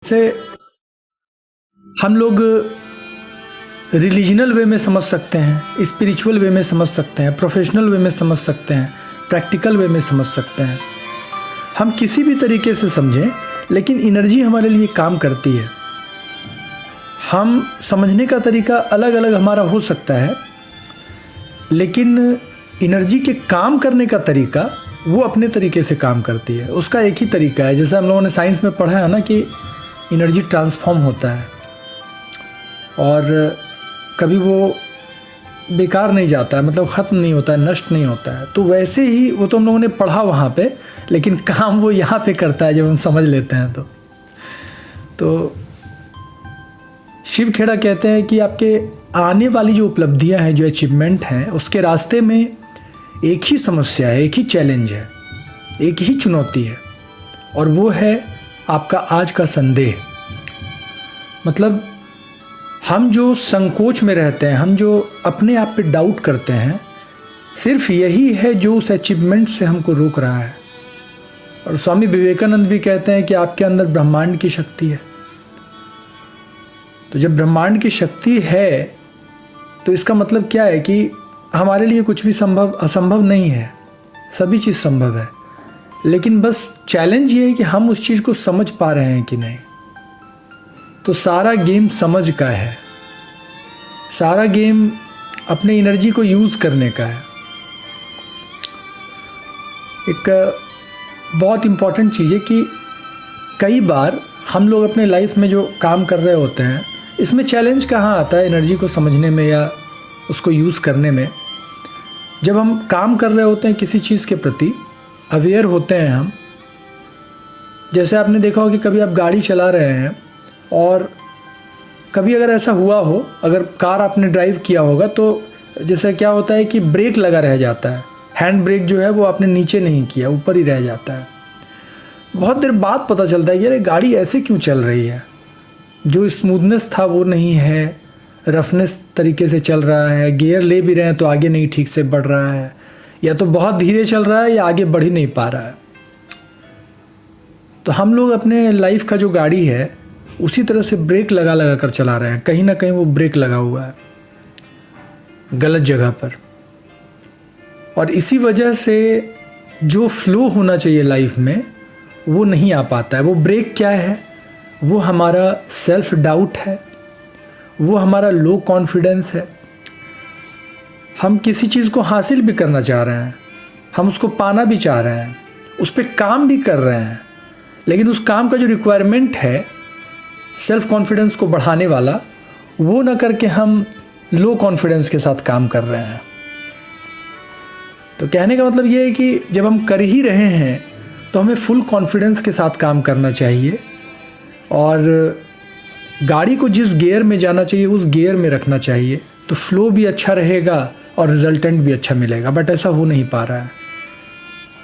से हम लोग रिलीजनल वे में समझ सकते हैं, स्पिरिचुअल वे में समझ सकते हैं, प्रोफेशनल वे में समझ सकते हैं, प्रैक्टिकल वे में समझ सकते हैं। हम किसी भी तरीके से समझें, लेकिन एनर्जी हमारे लिए काम करती है। हम समझने का तरीका अलग अलग हमारा हो सकता है, लेकिन एनर्जी के काम करने का तरीका वो अपने तरीके से काम करती है। उसका एक ही तरीका है। जैसे हम लोगों ने साइंस में पढ़ा है ना कि एनर्जी ट्रांसफॉर्म होता है और कभी वो बेकार नहीं जाता है, मतलब ख़त्म नहीं होता है, नष्ट नहीं होता है। तो वैसे ही वो तो हम लोगों ने पढ़ा वहाँ पे, लेकिन काम वो यहाँ पे करता है जब हम समझ लेते हैं। तो शिव खेड़ा कहते हैं कि आपके आने वाली जो उपलब्धियाँ हैं, जो अचीवमेंट हैं, उसके रास्ते में एक ही समस्या है, एक ही चैलेंज है, एक ही चुनौती है, और वो है आपका आज का संदेह। मतलब हम जो संकोच में रहते हैं, हम जो अपने आप पे डाउट करते हैं, सिर्फ यही है जो उस अचीवमेंट से हमको रोक रहा है। और स्वामी विवेकानंद भी कहते हैं कि आपके अंदर ब्रह्मांड की शक्ति है। तो जब ब्रह्मांड की शक्ति है तो इसका मतलब क्या है कि हमारे लिए कुछ भी असंभव नहीं है, सभी चीज़ संभव है। लेकिन बस चैलेंज ये है कि हम उस चीज़ को समझ पा रहे हैं कि नहीं। तो सारा गेम समझ का है, सारा गेम अपने एनर्जी को यूज़ करने का है। एक बहुत इम्पॉर्टेंट चीज़ है कि कई बार हम लोग अपने लाइफ में जो काम कर रहे होते हैं, इसमें चैलेंज कहाँ आता है एनर्जी को समझने में या उसको यूज़ करने में। जब हम काम कर रहे होते हैं, किसी चीज़ के प्रति अवेयर होते हैं हम। जैसे आपने देखा हो कि कभी आप गाड़ी चला रहे हैं और कभी अगर ऐसा हुआ हो, अगर कार आपने ड्राइव किया होगा, तो जैसे क्या होता है कि ब्रेक लगा रह जाता है, हैंड ब्रेक जो है वो आपने नीचे नहीं किया, ऊपर ही रह जाता है। बहुत देर बाद पता चलता है कि अरे गाड़ी ऐसे क्यों चल रही है, जो स्मूथनेस था वो नहीं है, रफनेस तरीके से चल रहा है, गियर ले भी रहे हैं तो आगे नहीं ठीक से बढ़ रहा है, या तो बहुत धीरे चल रहा है या आगे बढ़ ही नहीं पा रहा है। तो हम लोग अपने लाइफ का जो गाड़ी है उसी तरह से ब्रेक लगा लगा कर चला रहे हैं। कहीं ना कहीं वो ब्रेक लगा हुआ है गलत जगह पर, और इसी वजह से जो फ्लो होना चाहिए लाइफ में वो नहीं आ पाता है। वो ब्रेक क्या है? वो हमारा सेल्फ डाउट है, वो हमारा लो कॉन्फिडेंस है। हम किसी चीज़ को हासिल भी करना चाह रहे हैं, हम उसको पाना भी चाह रहे हैं, उस पर काम भी कर रहे हैं, लेकिन उस काम का जो रिक्वायरमेंट है सेल्फ कॉन्फिडेंस को बढ़ाने वाला, वो ना करके हम लो कॉन्फिडेंस के साथ काम कर रहे हैं। तो कहने का मतलब ये है कि जब हम कर ही रहे हैं तो हमें फुल कॉन्फिडेंस के साथ काम करना चाहिए, और गाड़ी को जिस गियर में जाना चाहिए उस गियर में रखना चाहिए। तो फ्लो भी अच्छा रहेगा और रिजल्टेंट भी अच्छा मिलेगा। बट ऐसा हो नहीं पा रहा है,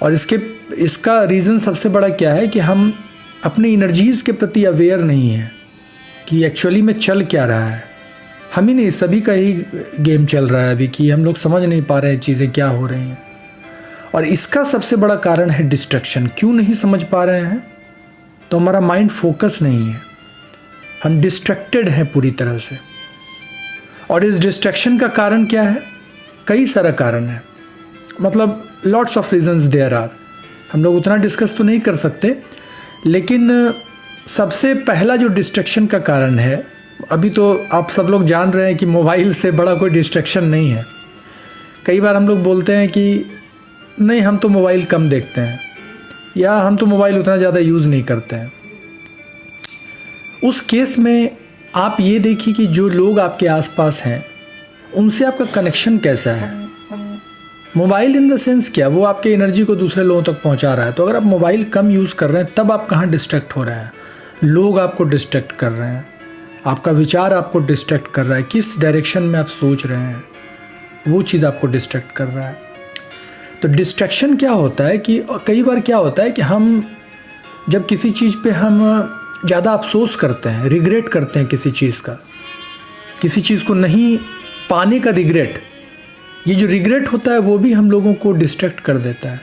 और इसका रीज़न सबसे बड़ा क्या है कि हम अपनी एनर्जीज़ के प्रति अवेयर नहीं हैं कि एक्चुअली में चल क्या रहा है। हम ही नहीं, सभी का ही गेम चल रहा है अभी, कि हम लोग समझ नहीं पा रहे हैं चीज़ें क्या हो रही हैं। और इसका सबसे बड़ा कारण है डिस्ट्रैक्शन। क्यों नहीं समझ पा रहे हैं? तो हमारा माइंड फोकस नहीं है, हम डिस्ट्रैक्टेड हैं पूरी तरह से। और इस डिस्ट्रैक्शन का कारण क्या है? कई सारा कारण है, मतलब lots of reasons there are. हम लोग उतना डिस्कस तो नहीं कर सकते, लेकिन सबसे पहला जो डिस्ट्रैक्शन का कारण है, अभी तो आप सब लोग जान रहे हैं कि मोबाइल से बड़ा कोई डिस्ट्रैक्शन नहीं है। कई बार हम लोग बोलते हैं कि नहीं, हम तो मोबाइल कम देखते हैं, या हम तो मोबाइल उतना ज़्यादा यूज़ नहीं करते हैं। उस केस में आप ये देखिए कि जो लोग आपके आसपास हैं उनसे आपका कनेक्शन कैसा है। मोबाइल इन द सेंस क्या, वो आपके एनर्जी को दूसरे लोगों तक पहुंचा रहा है। तो अगर आप मोबाइल कम यूज़ कर रहे हैं, तब आप कहाँ डिस्ट्रैक्ट हो रहे हैं? लोग आपको डिस्ट्रैक्ट कर रहे हैं, आपका विचार आपको डिस्ट्रैक्ट कर रहा है, किस डायरेक्शन में आप सोच रहे हैं वो चीज़ आपको डिस्ट्रैक्ट कर रहा है। तो डिस्ट्रैक्शन क्या होता है कि कई बार क्या होता है कि हम जब किसी चीज़ पे हम ज़्यादा अफसोस करते हैं, रिग्रेट करते हैं किसी चीज़ का, किसी चीज़ को नहीं पाने का रिग्रेट, ये जो रिग्रेट होता है वो भी हम लोगों को डिस्ट्रैक्ट कर देता है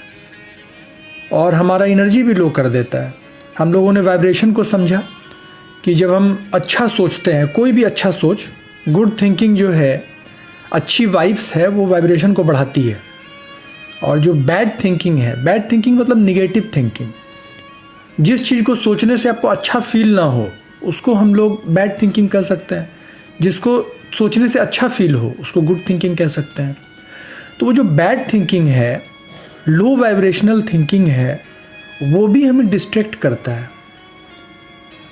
और हमारा एनर्जी भी लो कर देता है। हम लोगों ने वाइब्रेशन को समझा कि जब हम अच्छा सोचते हैं, कोई भी अच्छा सोच, गुड थिंकिंग जो है, अच्छी वाइब्स है, वो वाइब्रेशन को बढ़ाती है। और जो बैड थिंकिंग है, बैड थिंकिंग मतलब निगेटिव थिंकिंग, जिस चीज़ को सोचने से आपको अच्छा फील ना हो उसको हम लोग बैड थिंकिंग कह सकते हैं। जिसको सोचने से अच्छा फील हो उसको गुड थिंकिंग कह सकते हैं। तो वो जो बैड थिंकिंग है, लो वाइब्रेशनल थिंकिंग है, वो भी हमें डिस्ट्रैक्ट करता है।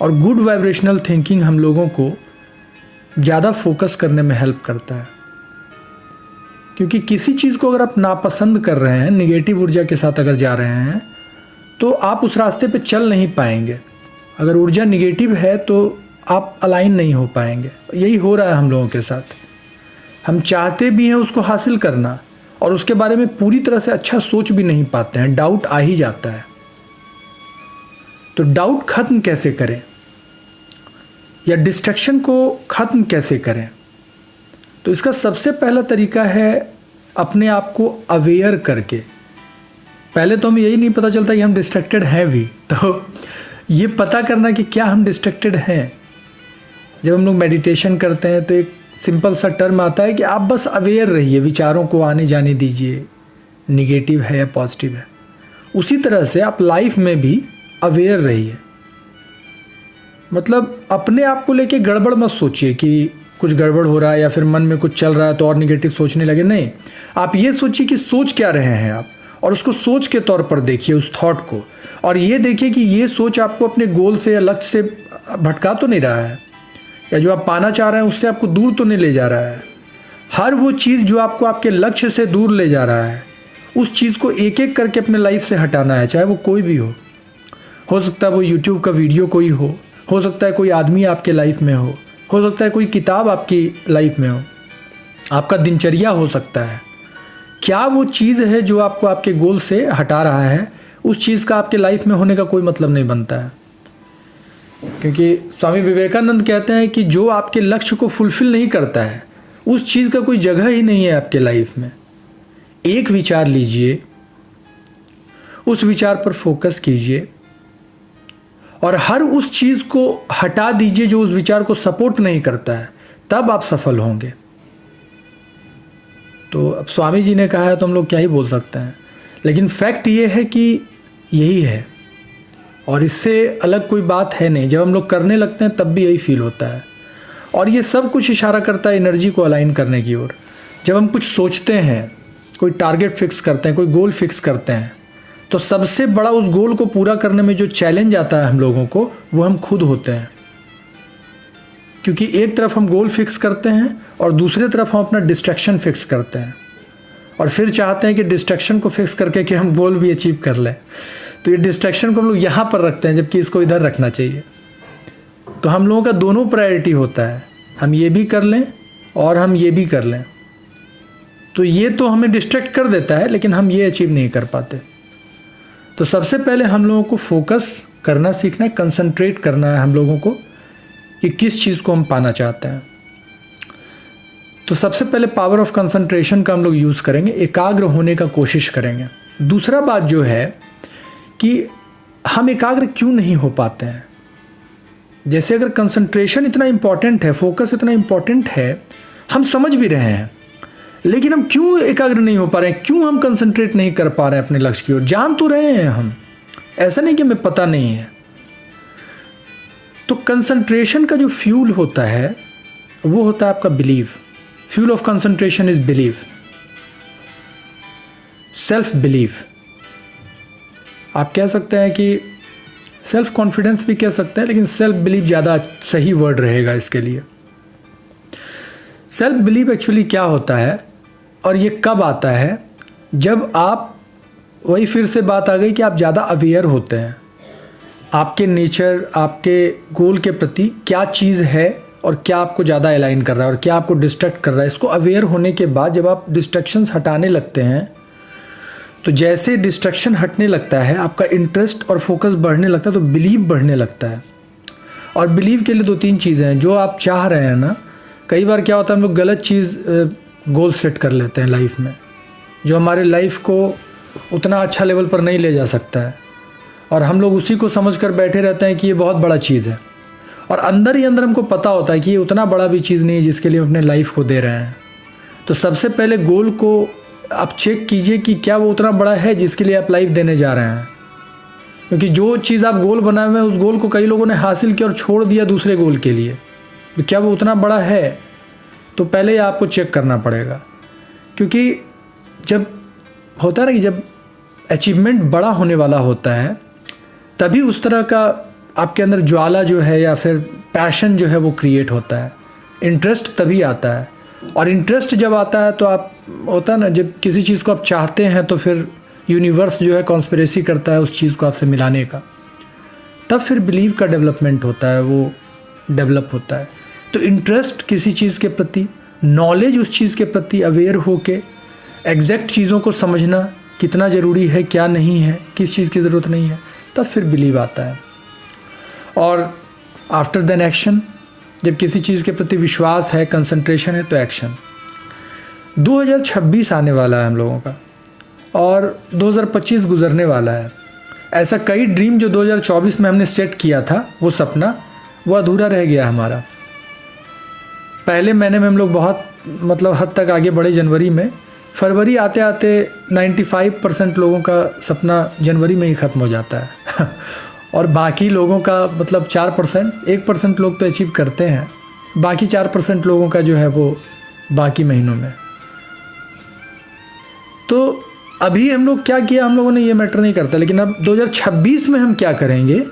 और गुड वाइब्रेशनल थिंकिंग हम लोगों को ज़्यादा फोकस करने में हेल्प करता है। क्योंकि किसी चीज़ को अगर आप नापसंद कर रहे हैं, निगेटिव ऊर्जा के साथ अगर जा रहे हैं, तो आप उस रास्ते पे चल नहीं पाएंगे। अगर ऊर्जा निगेटिव है तो आप अलाइन नहीं हो पाएंगे। यही हो रहा है हम लोगों के साथ। हम चाहते भी हैं उसको हासिल करना और उसके बारे में पूरी तरह से अच्छा सोच भी नहीं पाते हैं, डाउट आ ही जाता है। तो डाउट खत्म कैसे करें या डिस्ट्रैक्शन को खत्म कैसे करें? तो इसका सबसे पहला तरीका है अपने आप को अवेयर करके। पहले तो हमें यही नहीं पता चलता कि हम डिस्ट्रैक्टेड हैं भी, तो ये पता करना कि क्या हम डिस्ट्रैक्टेड हैं। जब हम लोग मेडिटेशन करते हैं तो एक सिंपल सा टर्म आता है कि आप बस अवेयर रहिए, विचारों को आने जाने दीजिए, निगेटिव है या पॉजिटिव है। उसी तरह से आप लाइफ में भी अवेयर रहिए। मतलब अपने आप को लेके गड़बड़ मत सोचिए कि कुछ गड़बड़ हो रहा है या फिर मन में कुछ चल रहा है तो और निगेटिव सोचने लगे। नहीं, आप ये सोचिए कि सोच क्या रहे हैं आप, और उसको सोच के तौर पर देखिए उस थॉट को, और ये देखिए कि ये सोच आपको अपने गोल से या लक्ष्य से भटका तो नहीं रहा है, या जो आप पाना चाह रहे हैं उससे आपको दूर तो नहीं ले जा रहा है। हर वो चीज़ जो आपको आपके लक्ष्य से दूर ले जा रहा है, उस चीज़ को एक एक करके अपने लाइफ से हटाना है, चाहे वो कोई भी हो सकता है वो यूट्यूब का वीडियो कोई हो सकता है कोई आदमी आपके लाइफ में हो सकता है कोई किताब आपकी लाइफ में हो, आपका दिनचर्या हो सकता है। क्या वो चीज़ है जो आपको आपके गोल से हटा रहा है, उस चीज़ का आपके लाइफ में होने का कोई मतलब नहीं बनता है। क्योंकि स्वामी विवेकानंद कहते हैं कि जो आपके लक्ष्य को फुलफिल नहीं करता है, उस चीज़ का कोई जगह ही नहीं है आपके लाइफ में। एक विचार लीजिए, उस विचार पर फोकस कीजिए और हर उस चीज़ को हटा दीजिए जो उस विचार को सपोर्ट नहीं करता है, तब आप सफल होंगे। तो अब स्वामी जी ने कहा है तो हम लोग क्या ही बोल सकते हैं, लेकिन फैक्ट ये है कि यही है और इससे अलग कोई बात है नहीं। जब हम लोग करने लगते हैं तब भी यही फील होता है, और ये सब कुछ इशारा करता है एनर्जी को अलाइन करने की ओर। जब हम कुछ सोचते हैं, कोई टारगेट फिक्स करते हैं, कोई गोल फिक्स करते हैं, तो सबसे बड़ा उस गोल को पूरा करने में जो चैलेंज आता है हम लोगों को, वो हम खुद होते हैं। क्योंकि एक तरफ हम गोल फिक्स करते हैं और दूसरी तरफ हम अपना डिस्ट्रैक्शन फिक्स करते हैं, और फिर चाहते हैं कि डिस्ट्रैक्शन को फिक्स करके कि हम गोल भी अचीव कर लें। तो ये डिस्ट्रैक्शन को हम लोग यहाँ पर रखते हैं जबकि इसको इधर रखना चाहिए। तो हम लोगों का दोनों प्रायोरिटी होता है, हम ये भी कर लें और हम ये भी कर लें। तो ये तो हमें डिस्ट्रैक्ट कर देता है, लेकिन हम ये अचीव नहीं कर पाते। तो सबसे पहले हम लोगों को फोकस करना सीखना है, कंसंट्रेट करना है हम लोगों को कि किस चीज़ को हम पाना चाहते हैं। तो सबसे पहले पावर ऑफ कंसंट्रेशन का हम लोग यूज़ करेंगे, एकाग्र होने का कोशिश करेंगे। दूसरा बात जो है कि हम एकाग्र क्यों नहीं हो पाते हैं। जैसे अगर कंसंट्रेशन इतना इम्पॉर्टेंट है, फोकस इतना इम्पॉर्टेंट है, हम समझ भी रहे हैं, लेकिन हम क्यों एकाग्र नहीं हो पा रहे हैं, क्यों हम कंसंट्रेट नहीं कर पा रहे हैं अपने लक्ष्य की ओर। जान तो रहे हैं हम, ऐसा नहीं कि हमें पता नहीं है। तो कंसंट्रेशन का जो फ्यूल होता है वो होता है आपका believe. Fuel of concentration is believe, self believe. आप कह सकते हैं कि सेल्फ कॉन्फिडेंस भी कह सकते हैं, लेकिन सेल्फ बिलीव ज़्यादा सही वर्ड रहेगा इसके लिए। सेल्फ बिलीव एक्चुअली क्या होता है और ये कब आता है, जब आप, वही फिर से बात आ गई कि आप ज़्यादा अवेयर होते हैं आपके नेचर, आपके गोल के प्रति क्या चीज़ है और क्या आपको ज़्यादा अलाइन कर रहा है और क्या आपको डिस्ट्रैक्ट कर रहा है। इसको अवेयर होने के बाद जब आप डिस्ट्रैक्शंस हटाने लगते हैं, तो जैसे डिस्ट्रैक्शन हटने लगता है आपका इंटरेस्ट और फोकस बढ़ने लगता है, तो बिलीव बढ़ने लगता है। और बिलीव के लिए दो तीन चीज़ें हैं जो आप चाह रहे हैं ना। कई बार क्या होता है, हम लोग गलत चीज़ गोल सेट कर लेते हैं लाइफ में, जो हमारे लाइफ को उतना अच्छा लेवल पर नहीं ले जा सकता है, और हम लोग उसी को समझ कर बैठे रहते हैं कि ये बहुत बड़ा चीज़ है। और अंदर ही अंदर हमको पता होता है कि ये उतना बड़ा भी चीज़ नहीं है जिसके लिए हम अपने लाइफ को दे रहे हैं। तो सबसे पहले गोल को आप चेक कीजिए कि क्या वो उतना बड़ा है जिसके लिए आप लाइफ देने जा रहे हैं। क्योंकि जो चीज़ आप गोल बनाए हुए हैं उस गोल को कई लोगों ने हासिल किया और छोड़ दिया दूसरे गोल के लिए, तो क्या वो उतना बड़ा है? तो पहले आपको चेक करना पड़ेगा। क्योंकि जब होता है ना कि जब अचीवमेंट बड़ा होने वाला होता है तभी उस तरह का आपके अंदर ज्वाला जो है या फिर पैशन जो है वो क्रिएट होता है, इंटरेस्ट तभी आता है। और इंटरेस्ट जब आता है तो आप होता है ना, जब किसी चीज़ को आप चाहते हैं तो फिर यूनिवर्स जो है कॉन्स्पिरेसी करता है उस चीज़ को आपसे मिलाने का, तब फिर बिलीव का डेवलपमेंट होता है, वो डेवलप होता है। तो इंटरेस्ट किसी चीज़ के प्रति, नॉलेज उस चीज़ के प्रति, अवेयर होके एग्जैक्ट चीज़ों को समझना कितना ज़रूरी है, क्या नहीं है, किस चीज़ की ज़रूरत नहीं है, तब फिर बिलीव आता है। और आफ्टर देन एक्शन, जब किसी चीज़ के प्रति विश्वास है, कंसंट्रेशन है, तो एक्शन। 2026 आने वाला है हम लोगों का और 2025 गुजरने वाला है। ऐसा कई ड्रीम जो 2024 में हमने सेट किया था, वो सपना, वो अधूरा रह गया हमारा। पहले महीने में हम लोग बहुत हद तक आगे बढ़े जनवरी में, फरवरी आते आते 95% लोगों का सपना जनवरी में ही ख़त्म हो जाता है और बाकी लोगों का 4%, 1% लोग तो अचीव करते हैं, बाकी 4% लोगों का जो है वो बाकी महीनों में। तो अभी हम लोग क्या किया, हम लोगों ने ये मैटर नहीं करता, लेकिन अब 2026 में हम क्या करेंगे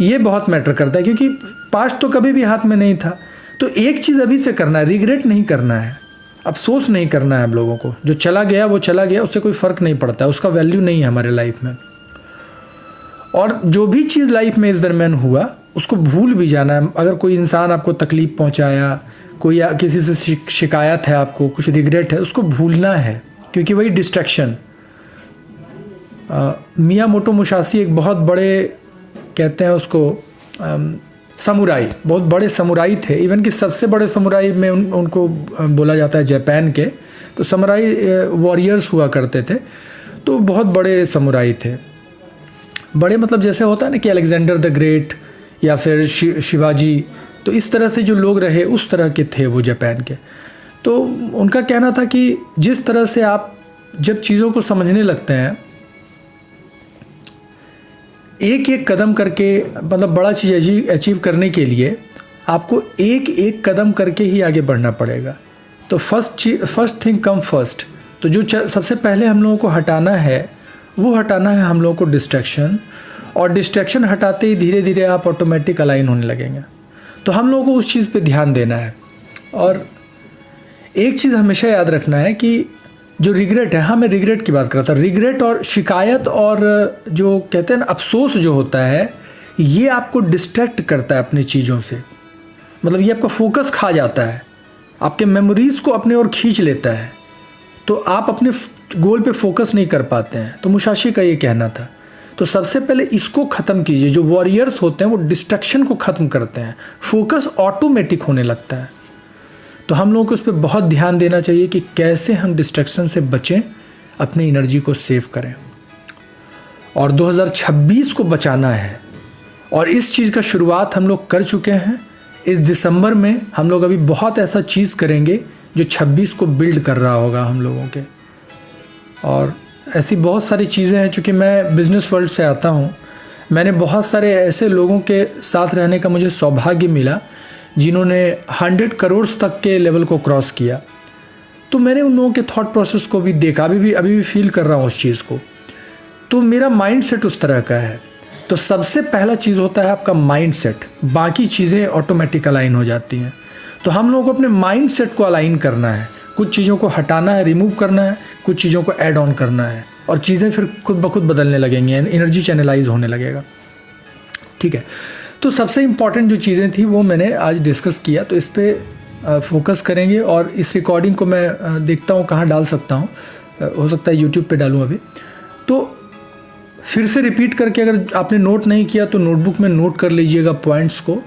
ये बहुत मैटर करता है। क्योंकि पास्ट तो कभी भी हाथ में नहीं था। तो एक चीज़ अभी से करना है, रिग्रेट नहीं करना है, अफसोस नहीं करना है। हम लोगों को जो चला गया वो चला गया, उससे कोई फ़र्क नहीं पड़ता है, उसका वैल्यू नहीं है हमारे लाइफ में। और जो भी चीज़ लाइफ में इस दरम्यान हुआ उसको भूल भी जाना है। अगर कोई इंसान आपको तकलीफ़ पहुंचाया, कोई किसी से शिकायत है, आपको कुछ रिग्रेट है, उसको भूलना है, क्योंकि वही डिस्ट्रैक्शन। मियामोटो मुसाशी एक बहुत बड़े, कहते हैं उसको समुराई, बहुत बड़े समुराई थे। इवन कि सबसे बड़े समुराई में उनको बोला जाता है जापान के। तो समुराई वॉरियर्स हुआ करते थे, तो बहुत बड़े समुराई थे। बड़े जैसे होता है ना कि अलेक्जेंडर द ग्रेट या फिर शिवाजी, तो इस तरह से जो लोग रहे उस तरह के थे वो जापान के। तो उनका कहना था कि जिस तरह से आप जब चीज़ों को समझने लगते हैं, एक एक कदम करके, बड़ा चीज़ अचीव करने के लिए आपको एक एक कदम करके ही आगे बढ़ना पड़ेगा। तो फर्स्ट थिंग कम फर्स्ट। तो जो सबसे पहले हम लोगों को हटाना है वो हटाना है हम लोगों को डिस्ट्रैक्शन, और डिस्ट्रैक्शन हटाते ही धीरे धीरे आप ऑटोमेटिक अलाइन होने लगेंगे। तो हम लोगों को उस चीज़ पे ध्यान देना है। और एक चीज़ हमेशा याद रखना है कि जो रिग्रेट है, हाँ मैं रिग्रेट की बात कर रहा था, रिग्रेट और शिकायत और जो कहते हैं ना अफसोस जो होता है, ये आपको डिस्ट्रैक्ट करता है अपनी चीज़ों से। ये आपका फोकस खा जाता है, आपके मेमोरीज़ को अपने ओर खींच लेता है, तो आप अपने गोल पे फोकस नहीं कर पाते हैं। तो मुसाशी का ये कहना था। तो सबसे पहले इसको ख़त्म कीजिए। जो वॉरियर्स होते हैं वो डिस्ट्रैक्शन को ख़त्म करते हैं, फोकस ऑटोमेटिक होने लगता है। तो हम लोगों को उस पर बहुत ध्यान देना चाहिए कि कैसे हम डिस्ट्रैक्शन से बचें, अपनी एनर्जी को सेव करें। और 2026 को बचाना है, और इस चीज़ का शुरुआत हम लोग कर चुके हैं। इस दिसंबर में हम लोग अभी बहुत ऐसा चीज़ करेंगे जो 26 को बिल्ड कर रहा होगा हम लोगों के। और ऐसी बहुत सारी चीज़ें हैं, चूँकि मैं बिज़नेस वर्ल्ड से आता हूँ, मैंने बहुत सारे ऐसे लोगों के साथ रहने का मुझे सौभाग्य मिला जिन्होंने 100 करोड़ तक के लेवल को क्रॉस किया। तो मैंने उन लोगों के थॉट प्रोसेस को भी देखा, अभी भी फील कर रहा हूँ उस चीज़ को। तो मेरा माइंड सेट उस तरह का है। तो सबसे पहला चीज़ होता है आपका माइंड सेट, बाकी चीज़ें ऑटोमेटिक अलाइन हो जाती हैं। तो हम लोगों को अपने माइंड सेट को अलाइन करना है, कुछ चीज़ों को हटाना है, रिमूव करना है, कुछ चीज़ों को ऐड ऑन करना है, और चीज़ें फिर खुद ब खुद बदलने लगेंगी, एनर्जी चैनलाइज होने लगेगा। ठीक है, तो सबसे इम्पॉर्टेंट जो चीज़ें थी वो मैंने आज डिस्कस किया। तो इस पर फोकस करेंगे, और इस रिकॉर्डिंग को मैं देखता हूँ कहाँ डाल सकता हूँ, हो सकता है यूट्यूब पे डालूँ अभी। तो फिर से रिपीट करके, अगर आपने नोट नहीं किया तो नोटबुक में नोट कर लीजिएगा पॉइंट्स को,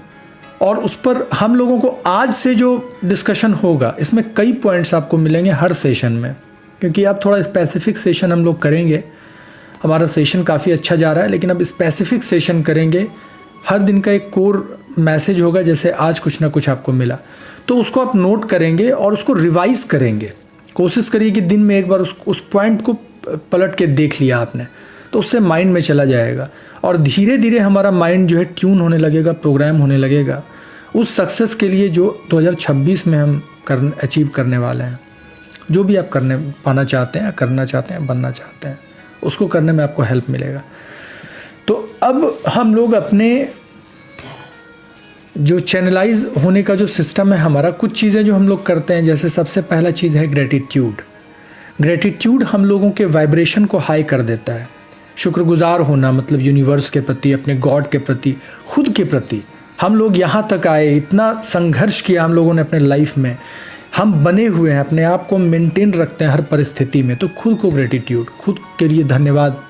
और उस पर हम लोगों को आज से जो डिस्कशन होगा इसमें कई पॉइंट्स आपको मिलेंगे हर सेशन में, क्योंकि अब थोड़ा स्पेसिफिक सेशन हम लोग करेंगे। हमारा सेशन काफ़ी अच्छा जा रहा है, लेकिन अब स्पेसिफिक सेशन करेंगे हर दिन का एक कोर मैसेज होगा, जैसे आज कुछ ना कुछ आपको मिला, तो उसको आप नोट करेंगे और उसको रिवाइज करेंगे। कोशिश करिए कि दिन में एक बार उस पॉइंट को पलट के देख लिया आपने, तो उससे माइंड में चला जाएगा और धीरे धीरे हमारा माइंड जो है ट्यून होने लगेगा, प्रोग्राम होने लगेगा उस सक्सेस के लिए जो 2026 में हम अचीव करने वाले हैं। जो भी आप पाना चाहते हैं, करना चाहते हैं, बनना चाहते हैं, उसको करने में आपको हेल्प मिलेगा। तो अब हम लोग अपने जो चैनलाइज होने का जो सिस्टम है हमारा, कुछ चीज़ें जो हम लोग करते हैं, जैसे सबसे पहला चीज़ है ग्रेटिट्यूड। ग्रेटिट्यूड हम लोगों के वाइब्रेशन को हाई कर देता है। शुक्रगुजार होना मतलब यूनिवर्स के प्रति, अपने गॉड के प्रति, खुद के प्रति। हम लोग यहाँ तक आए, इतना संघर्ष किया हम लोगों ने अपने लाइफ में, हम बने हुए हैं, अपने आप को मेंटेन रखते हैं हर परिस्थिति में। तो खुद को ग्रेटिट्यूड, खुद के लिए धन्यवाद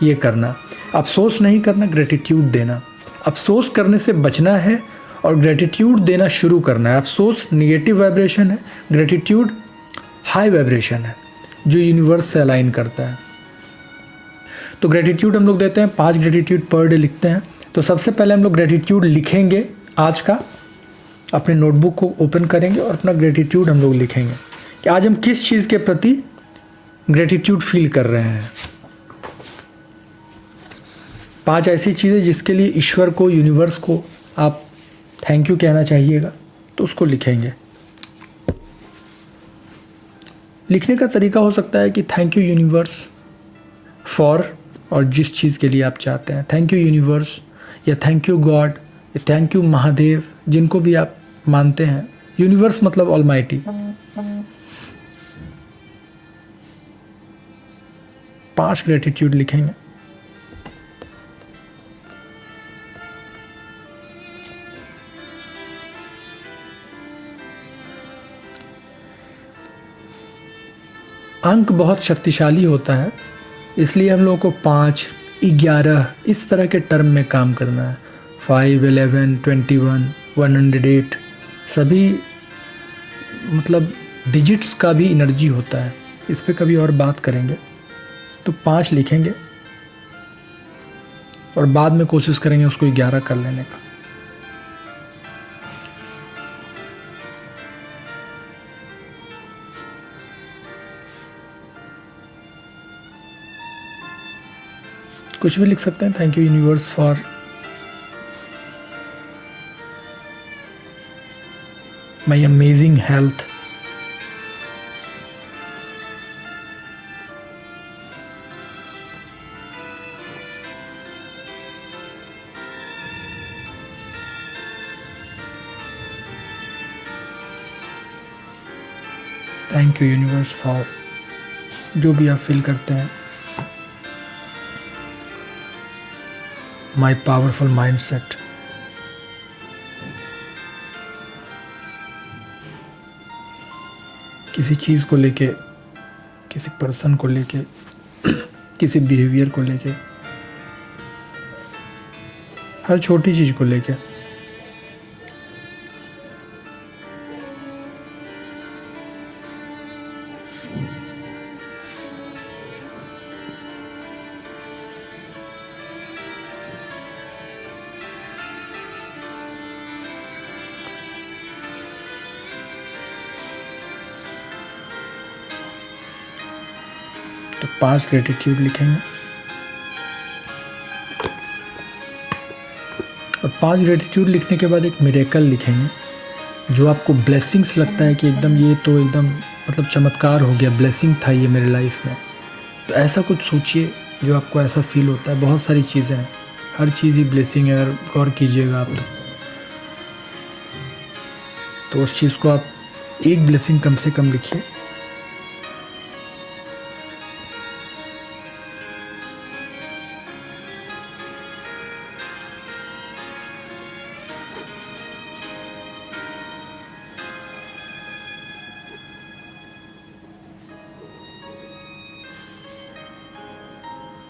ये करना, अफसोस नहीं करना, ग्रेटिट्यूड देना। अफसोस करने से बचना है और ग्रेटिट्यूड देना शुरू करना है। अफसोस निगेटिव वाइब्रेशन है, ग्रेटिट्यूड हाई वाइब्रेशन है जो यूनिवर्स से अलाइन करता है। तो ग्रेटिट्यूड हम लोग देते हैं, 5 ग्रेटिट्यूड पर डे लिखते हैं। तो सबसे पहले हम लोग ग्रेटिट्यूड लिखेंगे आज का, अपने नोटबुक को ओपन करेंगे और अपना ग्रेटिट्यूड हम लोग लिखेंगे कि आज हम किस चीज़ के प्रति ग्रेटिट्यूड फील कर रहे हैं। 5 ऐसी चीज़ें जिसके लिए ईश्वर को, यूनिवर्स को आप थैंक यू कहना चाहिएगा, तो उसको लिखेंगे। लिखने का तरीका हो सकता है कि थैंक यू यूनिवर्स फॉर, और जिस चीज़ के लिए आप चाहते हैं, थैंक यू यूनिवर्स, या थैंक यू गॉड, या थैंक यू महादेव, जिनको भी आप मानते हैं। यूनिवर्स मतलब ऑलमाइटी। 5 ग्रेटिट्यूड लिखेंगे। अंक बहुत शक्तिशाली होता है, इसलिए हम लोगों को 5, 11 इस तरह के टर्म में काम करना है। 5, 11, 21, 108 सभी मतलब डिजिट्स का भी एनर्जी होता है, इस पे कभी और बात करेंगे। तो 5 लिखेंगे और बाद में कोशिश करेंगे उसको 11 कर लेने का। कुछ भी लिख सकते हैं। Thank you universe for my amazing health, thank you universe for जो भी आप फील करते हैं। माई पावरफुल माइंड सेट, किसी चीज़ को लेके, किसी पर्सन को लेके, किसी बिहेवियर को लेके, हर छोटी चीज़ को लेके। तो 5 ग्रेटिट्यूड लिखेंगे और 5 ग्रेटिट्यूड लिखने के बाद एक मिरेकल लिखेंगे जो आपको ब्लेसिंग्स लगता है कि एकदम ये तो एकदम मतलब चमत्कार हो गया, ब्लेसिंग था ये मेरे लाइफ में। तो ऐसा कुछ सोचिए जो आपको ऐसा फील होता है। बहुत सारी चीज़ें हैं, हर चीज़ ही ब्लेसिंग है अगर गौर कीजिएगा आप तो उस चीज़ को आप एक ब्लेसिंग कम से कम लिखिए।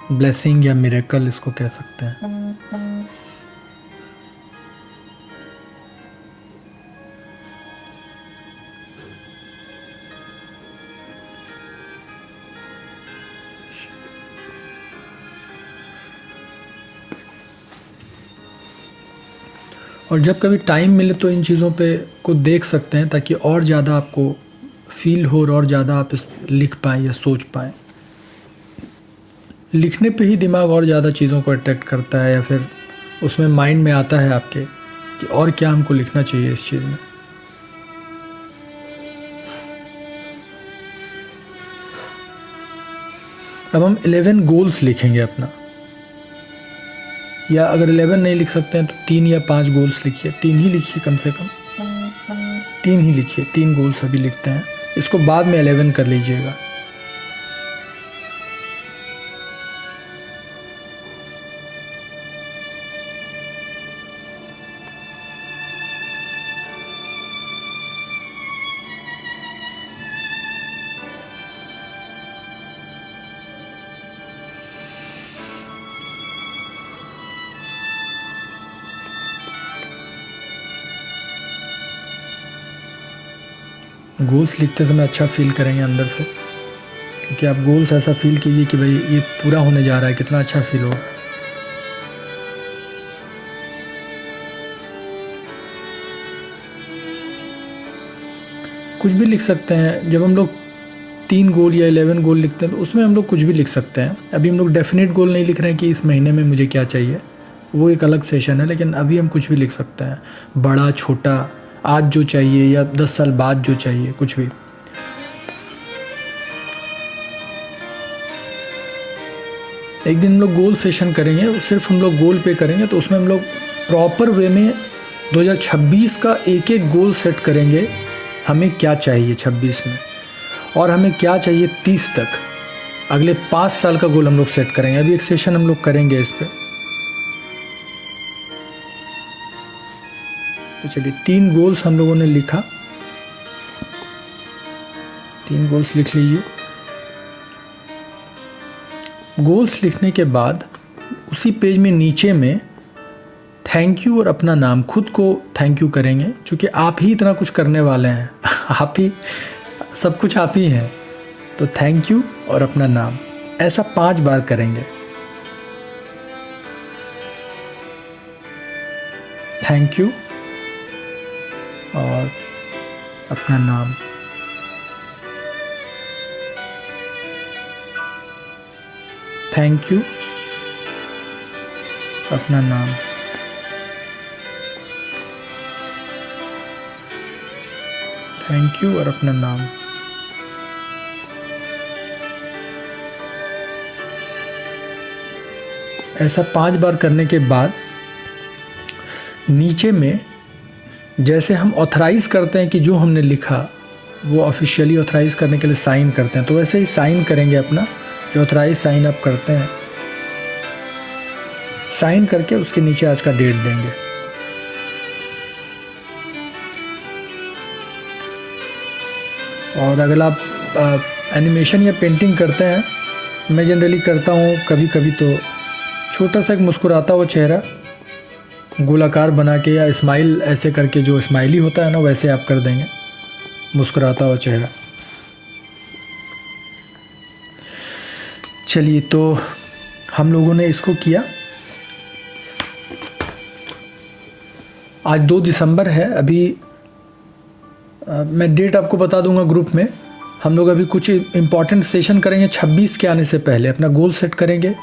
ब्लेसिंग या मिरेकल इसको कह सकते हैं। और जब कभी टाइम मिले तो इन चीज़ों पे को देख सकते हैं, ताकि और ज़्यादा आपको फील हो और ज़्यादा आप इस लिख पाएँ या सोच पाएँ। लिखने पे ही दिमाग और ज़्यादा चीज़ों को अट्रैक्ट करता है, या फिर उसमें माइंड में आता है आपके कि और क्या हमको लिखना चाहिए इस चीज़ में। अब हम 11 गोल्स लिखेंगे अपना, या अगर 11 नहीं लिख सकते हैं तो 3 या 5 गोल्स लिखिए। 3 ही लिखिए, कम से कम 3 ही लिखिए। 3 गोल्स अभी लिखते हैं, इसको बाद में 11 कर लीजिएगा। गोल्स लिखते समय अच्छा फील करेंगे अंदर से, क्योंकि आप गोल्स ऐसा फील कीजिए कि भाई ये पूरा होने जा रहा है, कितना अच्छा फील होगा। कुछ भी लिख सकते हैं। जब हम लोग 3 गोल या 11 गोल लिखते हैं तो उसमें हम लोग कुछ भी लिख सकते हैं। अभी हम लोग डेफिनेट गोल नहीं लिख रहे हैं कि इस महीने में मुझे क्या चाहिए, वो एक अलग सेशन है, लेकिन अभी हम कुछ भी लिख सकते हैं, बड़ा छोटा, आज जो चाहिए या 10 साल बाद जो चाहिए, कुछ भी। एक दिन हम लोग गोल सेशन करेंगे, सिर्फ हम लोग गोल पे करेंगे, तो उसमें हम लोग प्रॉपर वे में 2026 का एक एक गोल सेट करेंगे, हमें क्या चाहिए 26 में और हमें क्या चाहिए 30 तक। अगले 5 साल का गोल हम लोग सेट करेंगे। अभी एक सेशन हम लोग करेंगे इस पर। तो चलिए 3 गोल्स हम लोगों ने लिखा, 3 गोल्स लिख लीजिए। गोल्स लिखने के बाद उसी पेज में नीचे में थैंक यू और अपना नाम, खुद को थैंक यू करेंगे, क्योंकि आप ही इतना कुछ करने वाले हैं आप ही सब कुछ आप ही हैं। तो थैंक यू और अपना नाम ऐसा 5 बार करेंगे। थैंक यू और अपना नाम। थैंक यू, अपना नाम। थैंक यू और अपना नाम। ऐसा 5 बार करने के बाद नीचे में जैसे हम ऑथराइज करते हैं कि जो हमने लिखा वो ऑफिशियली ऑथराइज करने के लिए साइन करते हैं, तो वैसे ही साइन करेंगे अपना, जो ऑथराइज साइन अप करते हैं, साइन करके उसके नीचे आज का डेट देंगे। और अगर आप एनिमेशन या पेंटिंग करते हैं, मैं जनरली करता हूँ कभी कभी, तो छोटा सा एक मुस्कुराता हुआ चेहरा गोलाकार बना के या स्माइल ऐसे करके, जो स्माइली होता है ना वैसे आप कर देंगे, मुस्कुराता हुआ चेहरा। चलिए, तो हम लोगों ने इसको किया। आज 2 दिसंबर है। अभी मैं डेट आपको बता दूंगा ग्रुप में। हम लोग अभी कुछ इम्पॉर्टेंट सेशन करेंगे 26 के आने से पहले, अपना गोल सेट करेंगे।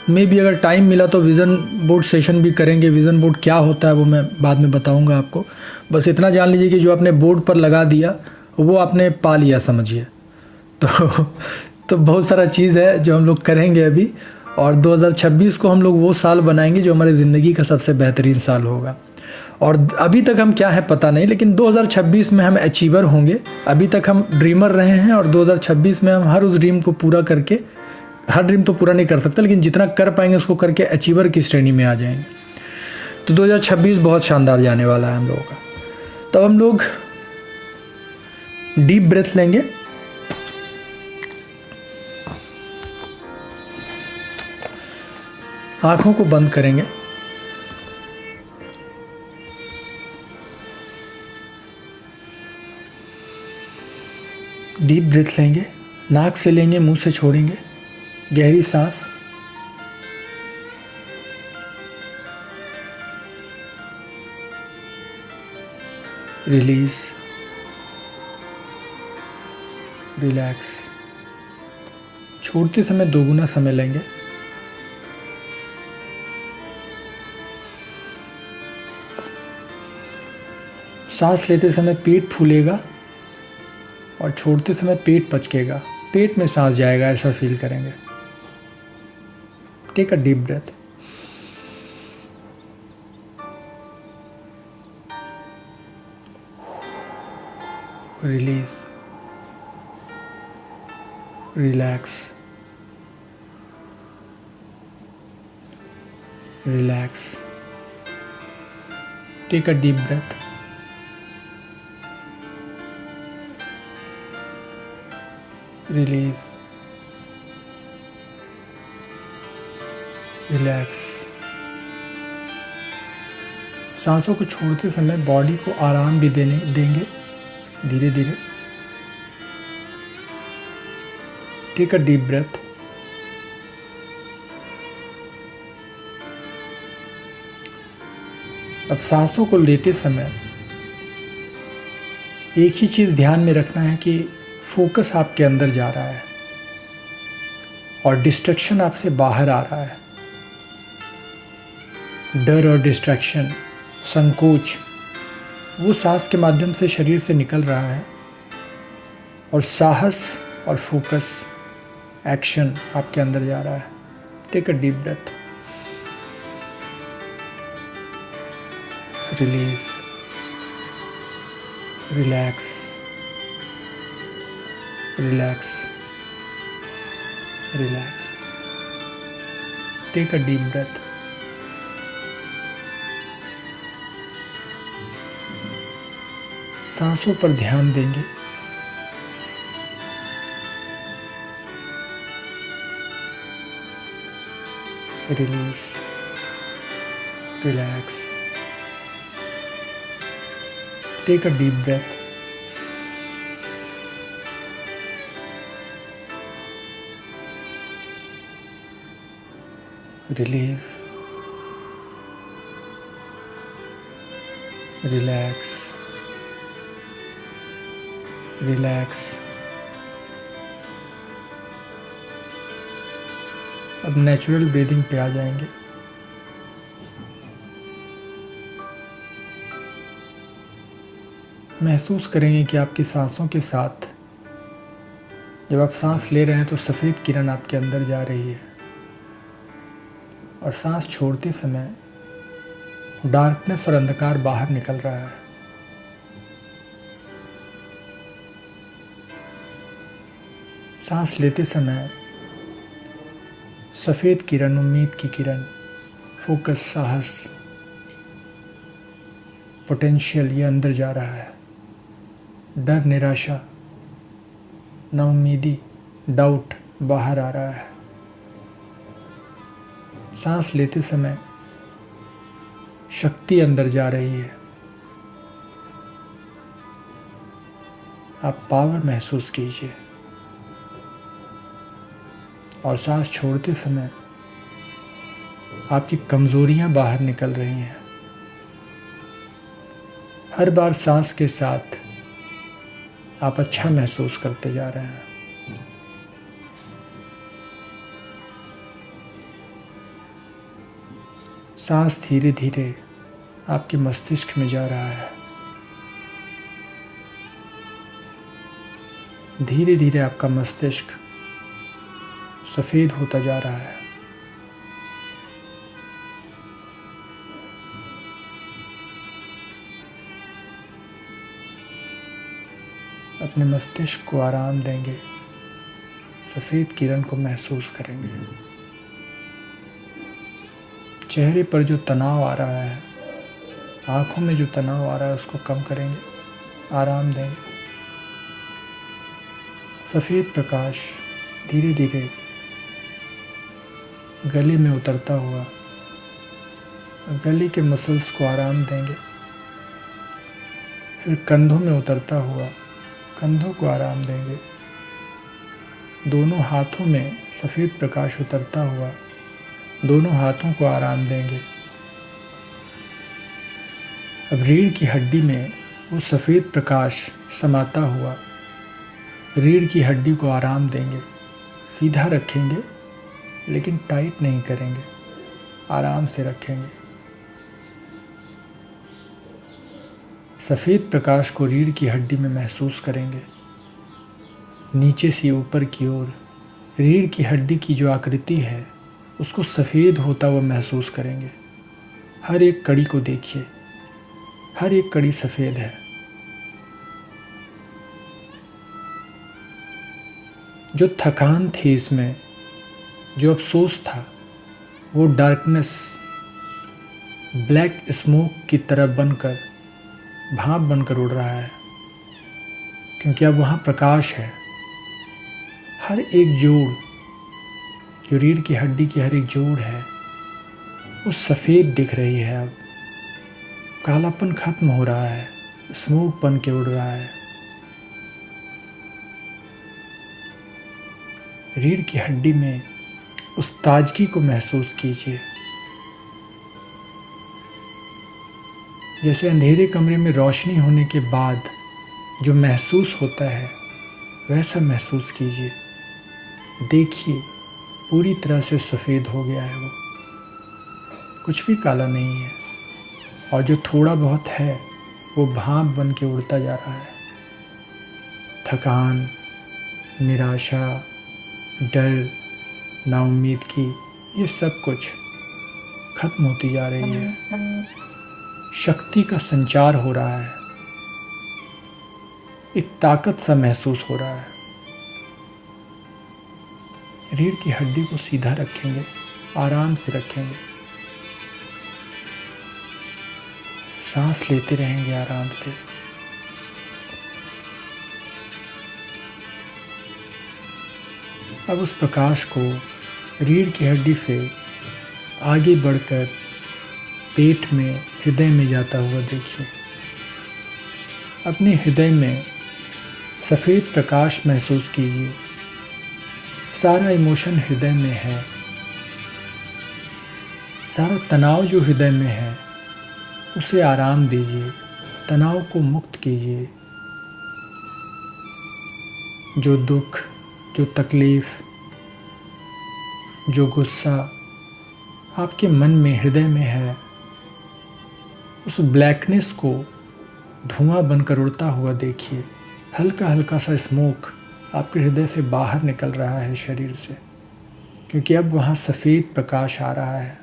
मे भी अगर टाइम मिला तो विज़न बोर्ड सेशन भी करेंगे। विज़न बोर्ड क्या होता है वो मैं बाद में बताऊंगा आपको। बस इतना जान लीजिए कि जो आपने बोर्ड पर लगा दिया वो आपने पा लिया, समझिए। तो बहुत सारा चीज़ है जो हम लोग करेंगे अभी, और 2026 को हम लोग वो साल बनाएंगे जो हमारी ज़िंदगी का सबसे बेहतरीन साल होगा। और अभी तक हम क्या है पता नहीं, लेकिन 2026 में हम अचीवर होंगे। अभी तक हम ड्रीमर रहे हैं, और 2026 में हम हर उस ड्रीम को पूरा करके, हर ड्रीम तो पूरा नहीं कर सकते, लेकिन जितना कर पाएंगे उसको करके अचीवर की श्रेणी में आ जाएंगे। तो 2026 बहुत शानदार जाने वाला है हम लोगों का। तब हम लोग डीप ब्रेथ लेंगे, आंखों को बंद करेंगे, डीप ब्रेथ लेंगे, नाक से लेंगे, मुंह से छोड़ेंगे, गहरी सांस। Release, relax. छोड़ते समय दोगुना समय लेंगे। सांस लेते समय पेट फूलेगा और छोड़ते समय पेट पचकेगा, पेट में सांस जाएगा, ऐसा फील करेंगे। Take a deep breath. Release, relax, relax. Take a deep breath. Release, relax. सांसों को छोड़ते समय बॉडी को आराम भी देंगे धीरे धीरे। Take a deep breath. अब सांसों को लेते समय एक ही चीज़ ध्यान में रखना है कि फोकस आपके अंदर जा रहा है और डिस्ट्रैक्शन आपसे बाहर आ रहा है। डर और डिस्ट्रैक्शन, संकोच, वो सांस के माध्यम से शरीर से निकल रहा है और साहस और फोकस, एक्शन आपके अंदर जा रहा है। Take a deep breath. Release, relax, relax, relax. Take a deep breath. सांसों पर ध्यान देंगे। Release, relax. Take a deep breath. Release, relax, relax. अब नेचुरल ब्रीदिंग पे आ जाएंगे। महसूस करेंगे कि आपकी सांसों के साथ जब आप सांस ले रहे हैं तो सफ़ेद किरण आपके अंदर जा रही है और सांस छोड़ते समय डार्कनेस और अंधकार बाहर निकल रहा है। सांस लेते समय सफ़ेद किरण, उम्मीद की किरण, फोकस, साहस, पोटेंशियल, ये अंदर जा रहा है। डर, निराशा, नाउम्मीदी, डाउट बाहर आ रहा है। सांस लेते समय शक्ति अंदर जा रही है। आप पावर महसूस कीजिए और सांस छोड़ते समय आपकी कमजोरियां बाहर निकल रही हैं। हर बार सांस के साथ आप अच्छा महसूस करते जा रहे हैं। सांस धीरे धीरे आपके मस्तिष्क में जा रहा है। धीरे धीरे आपका मस्तिष्क सफ़ेद होता जा रहा है। अपने मस्तिष्क को आराम देंगे, सफ़ेद किरण को महसूस करेंगे। चेहरे पर जो तनाव आ रहा है, आँखों में जो तनाव आ रहा है, उसको कम करेंगे, आराम देंगे। सफ़ेद प्रकाश धीरे धीरे गले में उतरता हुआ, गले के मसल्स को आराम देंगे। फिर कंधों में उतरता हुआ, कंधों को आराम देंगे। दोनों हाथों में सफ़ेद प्रकाश उतरता हुआ, दोनों हाथों को आराम देंगे। अब रीढ़ की हड्डी में वो सफ़ेद प्रकाश समाता हुआ रीढ़ की हड्डी को आराम देंगे। सीधा रखेंगे लेकिन टाइट नहीं करेंगे, आराम से रखेंगे। सफ़ेद प्रकाश को रीढ़ की हड्डी में महसूस करेंगे। नीचे से ऊपर की ओर रीढ़ की हड्डी की जो आकृति है उसको सफ़ेद होता हुआ महसूस करेंगे। हर एक कड़ी को देखिए, हर एक कड़ी सफ़ेद है। जो थकान थी इसमें, जो अफसोस था, वो डार्कनेस ब्लैक स्मोक की तरह बनकर, भाप बनकर उड़ रहा है, क्योंकि अब वहाँ प्रकाश है। हर एक जोड़, जो रीढ़ की हड्डी की हर एक जोड़ है, वो सफ़ेद दिख रही है। अब कालापन खत्म हो रहा है, स्मोक बन के उड़ रहा है। रीढ़ की हड्डी में उस ताजगी को महसूस कीजिए। जैसे अंधेरे कमरे में रोशनी होने के बाद जो महसूस होता है, वैसा महसूस कीजिए। देखिए, पूरी तरह से सफ़ेद हो गया है वो, कुछ भी काला नहीं है। और जो थोड़ा बहुत है वो भाप बन के उड़ता जा रहा है। थकान, निराशा, डर, नाउम्मीद की, ये सब कुछ खत्म होती जा रही है। शक्ति का संचार हो रहा है, एक ताकत सा महसूस हो रहा है। रीढ़ की हड्डी को सीधा रखेंगे, आराम से रखेंगे, सांस लेते रहेंगे आराम से। अब उस प्रकाश को रीढ़ की हड्डी से आगे बढ़कर पेट में, हृदय में जाता हुआ देखिए। अपने हृदय में सफ़ेद प्रकाश महसूस कीजिए। सारा इमोशन हृदय में है, सारा तनाव जो हृदय में है उसे आराम दीजिए, तनाव को मुक्त कीजिए। जो दुख, जो तकलीफ़, जो गुस्सा आपके मन में, हृदय में है, उस ब्लैकनेस को धुआं बनकर उड़ता हुआ देखिए। हल्का हल्का सा स्मोक आपके हृदय से बाहर निकल रहा है, शरीर से, क्योंकि अब वहाँ सफ़ेद प्रकाश आ रहा है।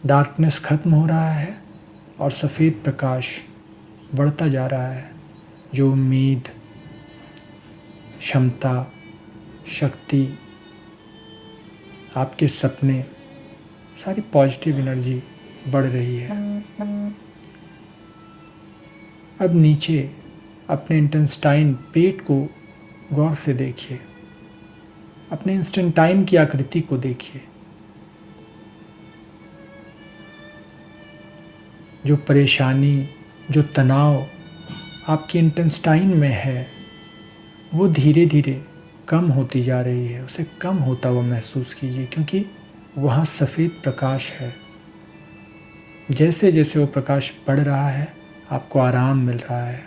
डार्कनेस खत्म हो रहा है और सफ़ेद प्रकाश बढ़ता जा रहा है। जो उम्मीद, क्षमता, शक्ति, आपके सपने, सारी पॉजिटिव एनर्जी बढ़ रही है। अब नीचे अपने इंटेस्टाइन, पेट को गौर से देखिए। अपने इंटेस्टाइन की आकृति को देखिए। जो परेशानी, जो तनाव आपके इंटेस्टाइन में है, वो धीरे धीरे कम होती जा रही है। उसे कम होता हुआ महसूस कीजिए, क्योंकि वहाँ सफ़ेद प्रकाश है। जैसे जैसे वो प्रकाश बढ़ रहा है, आपको आराम मिल रहा है।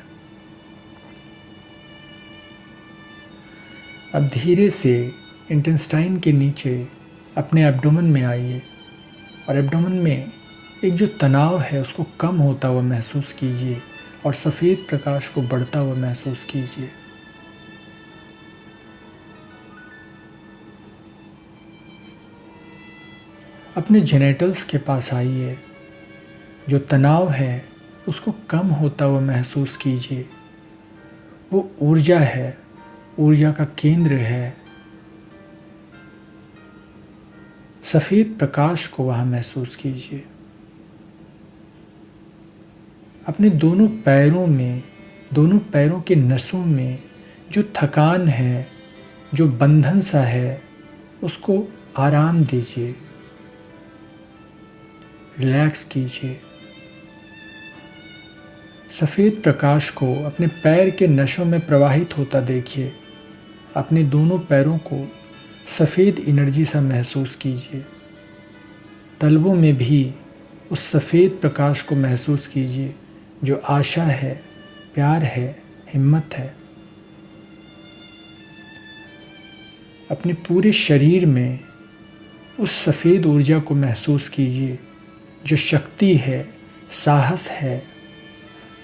अब धीरे से इंटेस्टाइन के नीचे अपने एब्डोमेन में आइए और एब्डोमेन में एक जो तनाव है उसको कम होता हुआ महसूस कीजिए और सफ़ेद प्रकाश को बढ़ता हुआ महसूस कीजिए। अपने जेनिटल्स के पास आइए। जो तनाव है उसको कम होता हुआ महसूस कीजिए। वो ऊर्जा है, ऊर्जा का केंद्र है। सफ़ेद प्रकाश को वहाँ महसूस कीजिए। अपने दोनों पैरों में, दोनों पैरों के नसों में जो थकान है, जो बंधन सा है, उसको आराम दीजिए, रिलैक्स कीजिए। सफ़ेद प्रकाश को अपने पैर के नसों में प्रवाहित होता देखिए। अपने दोनों पैरों को सफ़ेद एनर्जी सा महसूस कीजिए। तलवों में भी उस सफ़ेद प्रकाश को महसूस कीजिए जो आशा है, प्यार है, हिम्मत है। अपने पूरे शरीर में उस सफ़ेद ऊर्जा को महसूस कीजिए जो शक्ति है, साहस है,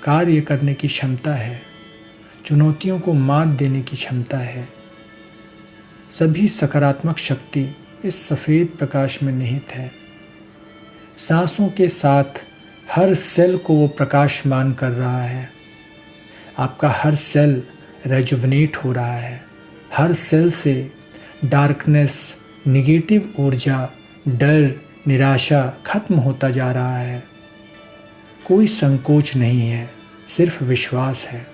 कार्य करने की क्षमता है, चुनौतियों को मात देने की क्षमता है। सभी सकारात्मक शक्ति इस सफ़ेद प्रकाश में निहित है। सांसों के साथ हर सेल को वो प्रकाशमान कर रहा है। आपका हर सेल रेजुवनेट हो रहा है। हर सेल से डार्कनेस, निगेटिव ऊर्जा, डर, निराशा खत्म होता जा रहा है। कोई संकोच नहीं है, सिर्फ विश्वास है।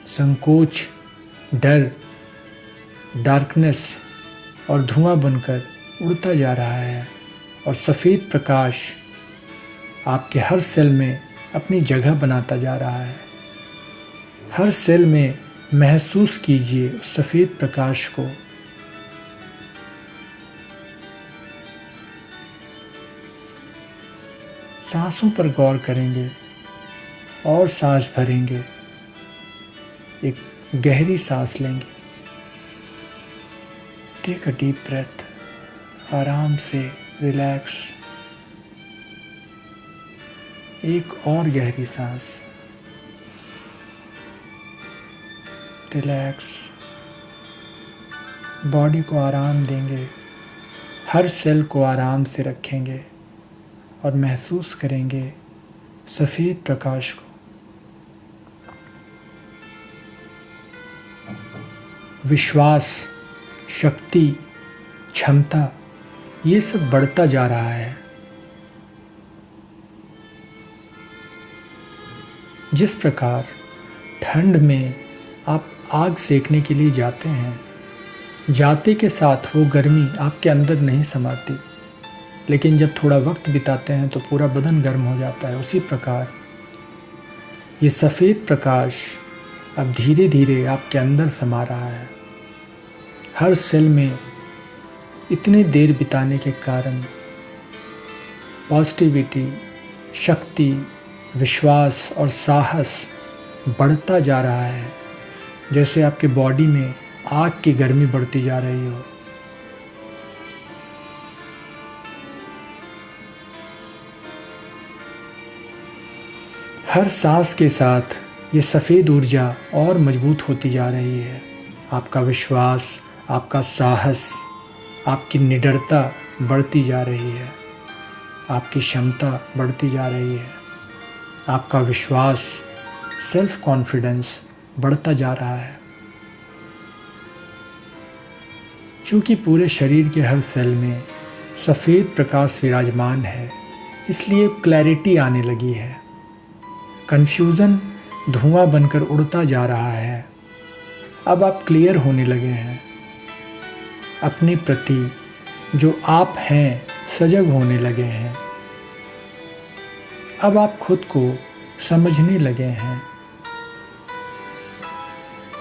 संकोच, डर, डार्कनेस और धुआं बनकर उड़ता जा रहा है और सफ़ेद प्रकाश आपके हर सेल में अपनी जगह बनाता जा रहा है। हर सेल में महसूस कीजिए उस सफ़ेद प्रकाश को। सांसों पर गौर करेंगे और सांस भरेंगे। एक गहरी सांस लेंगे। Take a deep breath. आराम से रिलैक्स। एक और गहरी सांस। रिलैक्स। बॉडी को आराम देंगे। हर सेल को आराम से रखेंगे और महसूस करेंगे सफ़ेद प्रकाश को। विश्वास, शक्ति, क्षमता, ये सब बढ़ता जा रहा है। जिस प्रकार ठंड में आप आग सेकने के लिए जाते हैं, जाते के साथ वो गर्मी आपके अंदर नहीं समाती, लेकिन जब थोड़ा वक्त बिताते हैं तो पूरा बदन गर्म हो जाता है। उसी प्रकार ये सफ़ेद प्रकाश अब धीरे धीरे आपके अंदर समा रहा है। हर सेल में इतने देर बिताने के कारण पॉजिटिविटी, शक्ति, विश्वास और साहस बढ़ता जा रहा है, जैसे आपके बॉडी में आग की गर्मी बढ़ती जा रही हो। हर सांस के साथ ये सफ़ेद ऊर्जा और मजबूत होती जा रही है। आपका विश्वास, आपका साहस, आपकी निडरता बढ़ती जा रही है। आपकी क्षमता बढ़ती जा रही है। आपका विश्वास, सेल्फ कॉन्फिडेंस बढ़ता जा रहा है। चूँकि पूरे शरीर के हर सेल में सफ़ेद प्रकाश विराजमान है, इसलिए क्लैरिटी आने लगी है। कन्फ्यूज़न धुआं बनकर उड़ता जा रहा है। अब आप क्लियर होने लगे हैं। अपने प्रति जो आप हैं सजग होने लगे हैं। अब आप खुद को समझने लगे हैं।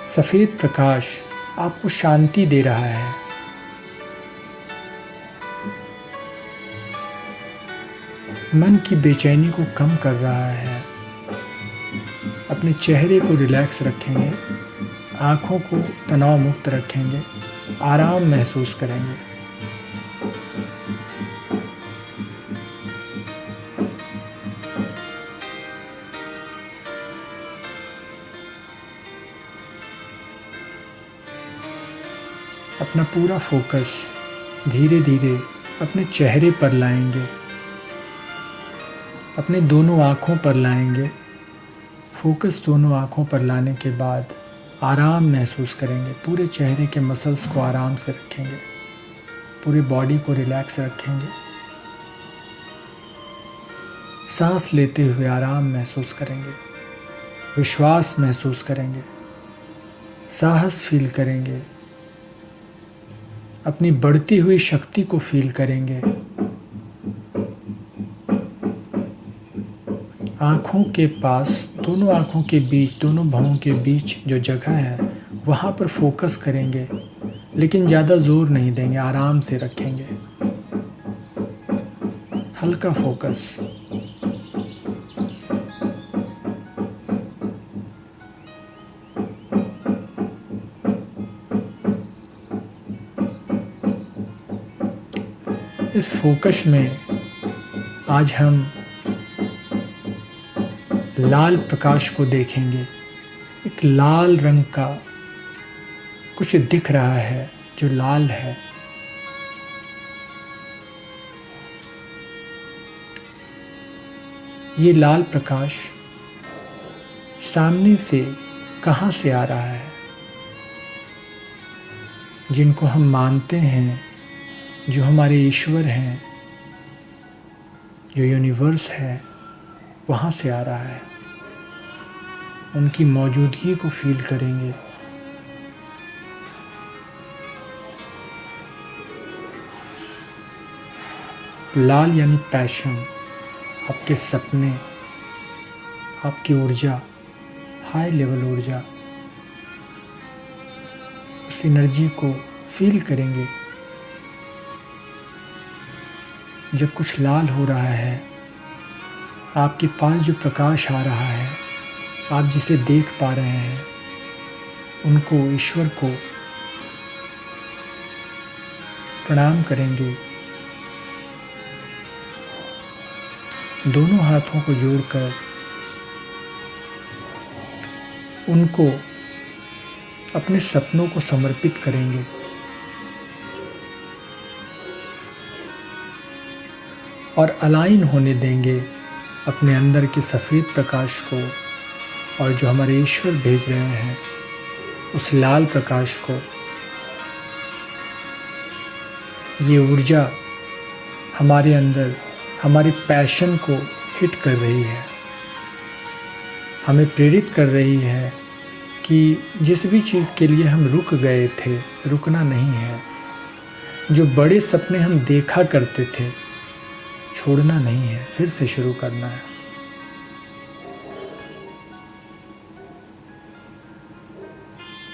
सफ़ेद प्रकाश आपको शांति दे रहा है। मन की बेचैनी को कम कर रहा है। अपने चेहरे को रिलैक्स रखेंगे, आँखों को तनाव मुक्त रखेंगे, आराम महसूस करेंगे। अपना पूरा फोकस धीरे धीरे अपने चेहरे पर लाएंगे, अपने दोनों आँखों पर लाएंगे। फोकस दोनों आँखों पर लाने के बाद आराम महसूस करेंगे। पूरे चेहरे के मसल्स को आराम से रखेंगे, पूरी बॉडी को रिलैक्स रखेंगे। सांस लेते हुए आराम महसूस करेंगे, विश्वास महसूस करेंगे, साहस फील करेंगे, अपनी बढ़ती हुई शक्ति को फील करेंगे। आँखों के पास, दोनों आँखों के बीच, दोनों भौं के बीच जो जगह है वहाँ पर फोकस करेंगे, लेकिन ज़्यादा जोर नहीं देंगे, आराम से रखेंगे। हल्का फोकस। इस फोकस में आज हम लाल प्रकाश को देखेंगे। एक लाल रंग का कुछ दिख रहा है जो लाल है। ये लाल प्रकाश सामने से कहाँ से आ रहा है? जिनको हम मानते हैं, जो हमारे ईश्वर हैं, जो यूनिवर्स है, वहाँ से आ रहा है। उनकी मौजूदगी को फील करेंगे। लाल यानी पैशन, आपके सपने, आपकी ऊर्जा, हाई लेवल ऊर्जा, उस एनर्जी को फील करेंगे। जब कुछ लाल हो रहा है, आपके पास जो प्रकाश आ रहा है, आप जिसे देख पा रहे हैं, उनको, ईश्वर को प्रणाम करेंगे। दोनों हाथों को जोड़कर उनको अपने सपनों को समर्पित करेंगे। और अलाइन होने देंगे अपने अंदर के सफ़ेद प्रकाश को, और जो हमारे ईश्वर भेज रहे हैं उस लाल प्रकाश को। ये ऊर्जा हमारे अंदर हमारे पैशन को हिट कर रही है, हमें प्रेरित कर रही है कि जिस भी चीज़ के लिए हम रुक गए थे, रुकना नहीं है। जो बड़े सपने हम देखा करते थे, छोड़ना नहीं है, फिर से शुरू करना है।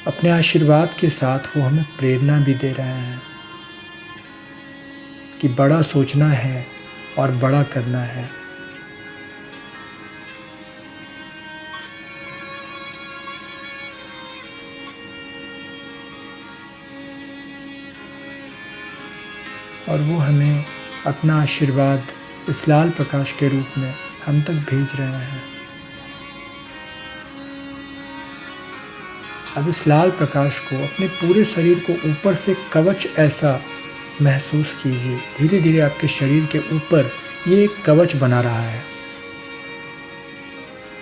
अपने आशीर्वाद के साथ वो हमें प्रेरणा भी दे रहे हैं कि बड़ा सोचना है और बड़ा करना है। और वो हमें अपना आशीर्वाद इस लाल प्रकाश के रूप में हम तक भेज रहे हैं। अब इस लाल प्रकाश को अपने पूरे शरीर को ऊपर से कवच ऐसा महसूस कीजिए। धीरे धीरे आपके शरीर के ऊपर ये एक कवच बना रहा है।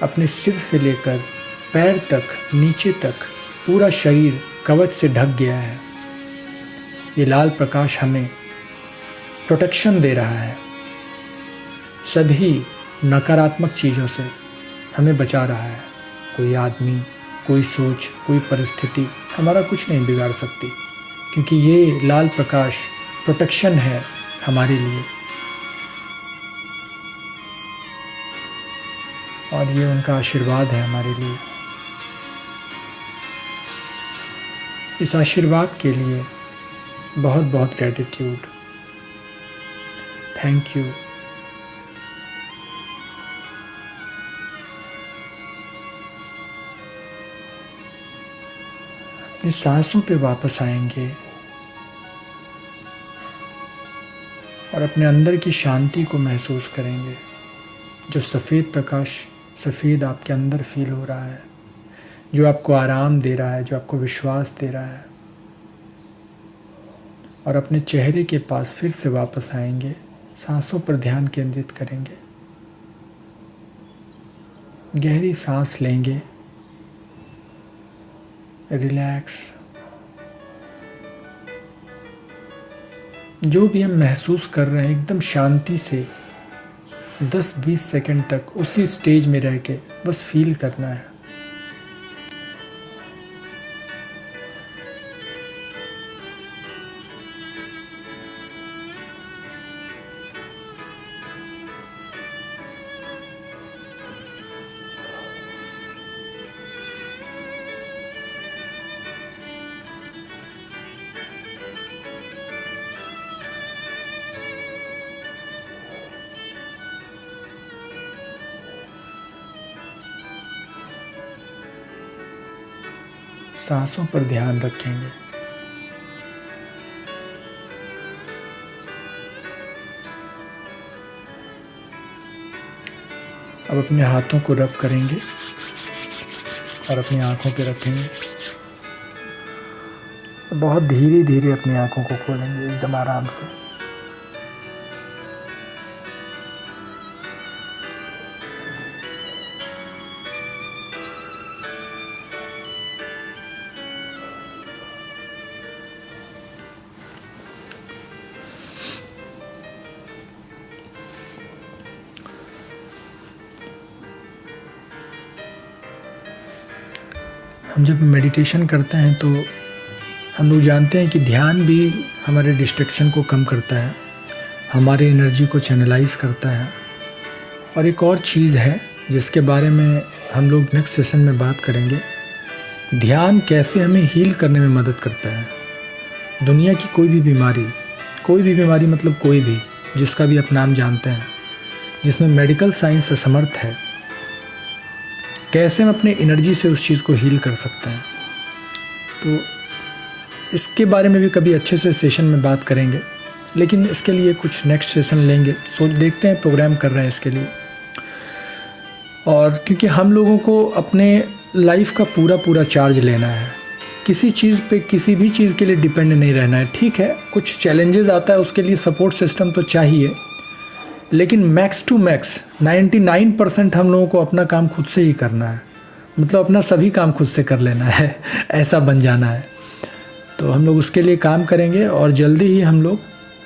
अपने सिर से लेकर पैर तक, नीचे तक पूरा शरीर कवच से ढक गया है। ये लाल प्रकाश हमें प्रोटेक्शन दे रहा है, सभी नकारात्मक चीज़ों से हमें बचा रहा है। कोई आदमी, कोई सोच, कोई परिस्थिति हमारा कुछ नहीं बिगाड़ सकती, क्योंकि ये लाल प्रकाश प्रोटेक्शन है हमारे लिए। और ये उनका आशीर्वाद है हमारे लिए। इस आशीर्वाद के लिए बहुत बहुत ग्रेटिट्यूड। Thank you. अपनी सांसों पे वापस आएंगे और अपने अंदर की शांति को महसूस करेंगे। जो सफ़ेद प्रकाश, सफ़ेद आपके अंदर फील हो रहा है, जो आपको आराम दे रहा है, जो आपको विश्वास दे रहा है। और अपने चेहरे के पास फिर से वापस आएंगे, सांसों पर ध्यान केंद्रित करेंगे, गहरी सांस लेंगे, रिलैक्स। जो भी हम महसूस कर रहे हैं, एकदम शांति से 10-20 सेकंड तक उसी स्टेज में रह के बस फील करना है। सांसों पर ध्यान रखेंगे। अब अपने हाथों को रब करेंगे और अपनी आँखों पे रखेंगे। बहुत धीरे धीरे अपनी आँखों को खोलेंगे, एकदम आराम से। हम जब मेडिटेशन करते हैं तो हम लोग जानते हैं कि ध्यान भी हमारे डिस्ट्रैक्शन को कम करता है, हमारे एनर्जी को चैनलाइज करता है। और एक और चीज़ है जिसके बारे में हम लोग नेक्स्ट सेशन में बात करेंगे, ध्यान कैसे हमें हील करने में मदद करता है। दुनिया की कोई भी बीमारी मतलब कोई भी, जिसका भी आप नाम जानते हैं, जिसमें मेडिकल साइंस असमर्थ है, कैसे हम अपने एनर्जी से उस चीज़ को हील कर सकते हैं। तो इसके बारे में भी कभी अच्छे से सेशन में बात करेंगे, लेकिन इसके लिए कुछ नेक्स्ट सेशन लेंगे। सो देखते हैं, प्रोग्राम कर रहे हैं इसके लिए। और क्योंकि हम लोगों को अपने लाइफ का पूरा चार्ज लेना है, किसी चीज़ पे, किसी भी चीज़ के लिए डिपेंड नहीं रहना है। ठीक है, कुछ चैलेंजेस आता है, उसके लिए सपोर्ट सिस्टम तो चाहिए, लेकिन मैक्स टू मैक्स 99% हम लोगों को अपना काम खुद से ही करना है। मतलब अपना सभी काम खुद से कर लेना है, ऐसा बन जाना है। तो हम लोग उसके लिए काम करेंगे और जल्दी ही हम लोग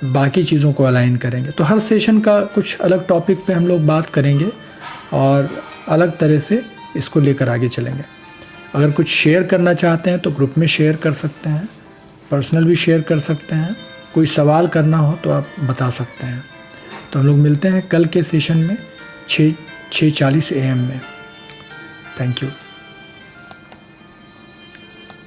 बाकी चीज़ों को अलाइन करेंगे। तो हर सेशन का कुछ अलग टॉपिक पे हम लोग बात करेंगे और अलग तरह से इसको लेकर आगे चलेंगे। अगर कुछ शेयर करना चाहते हैं तो ग्रुप में शेयर कर सकते हैं, पर्सनल भी शेयर कर सकते हैं। कोई सवाल करना हो तो आप बता सकते हैं। तो हम लोग मिलते हैं कल के सेशन में 6:40 AM में। Thank you.